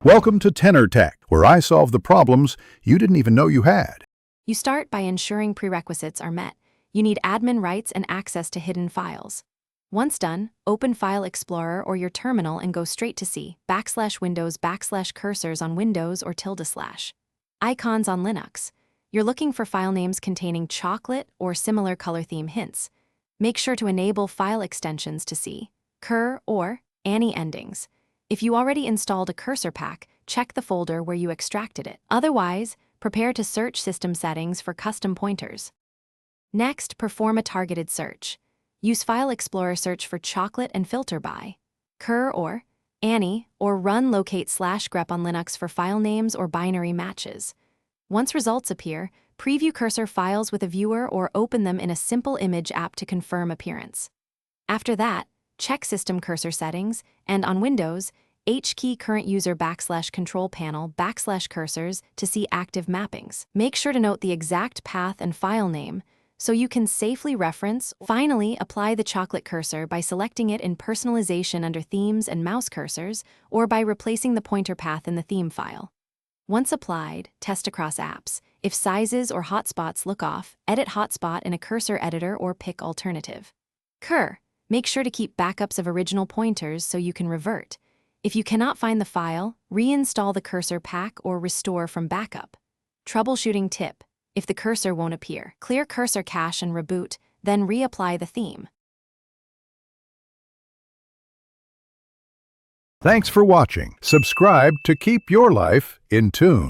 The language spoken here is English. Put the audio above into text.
Welcome to Tenor Tech, where I solve the problems you didn't even know you had. You start by ensuring prerequisites are met. You need admin rights and access to hidden files. Once done, open File Explorer or your terminal and go straight to C, \Windows \cursors on Windows or ~/ icons on Linux. You're looking for file names containing chocolate or similar color theme hints. Make sure to enable file extensions to C, cur, or Annie endings. If you already installed a cursor pack, check the folder where you extracted it. Otherwise, prepare to search system settings for custom pointers. Next, perform a targeted search. Use File Explorer search for chocolate and filter by cur or Annie, or run locate/grep on Linux for file names or binary matches. Once results appear, preview cursor files with a viewer or open them in a simple image app to confirm appearance. After that, check System Cursor Settings, and on Windows, H-key current user \control panel \cursors to see active mappings. Make sure to note the exact path and file name so you can safely reference. Finally, apply the chocolate cursor by selecting it in Personalization under Themes and Mouse Cursors, or by replacing the pointer path in the theme file. Once applied, test across apps. If sizes or hotspots look off, edit hotspot in a cursor editor or pick alternative. Cur. Make sure to keep backups of original pointers so you can revert. If you cannot find the file, reinstall the cursor pack or restore from backup. Troubleshooting tip: if the cursor won't appear, clear cursor cache and reboot, then reapply the theme. Thanks for watching. Subscribe to keep your life in tune.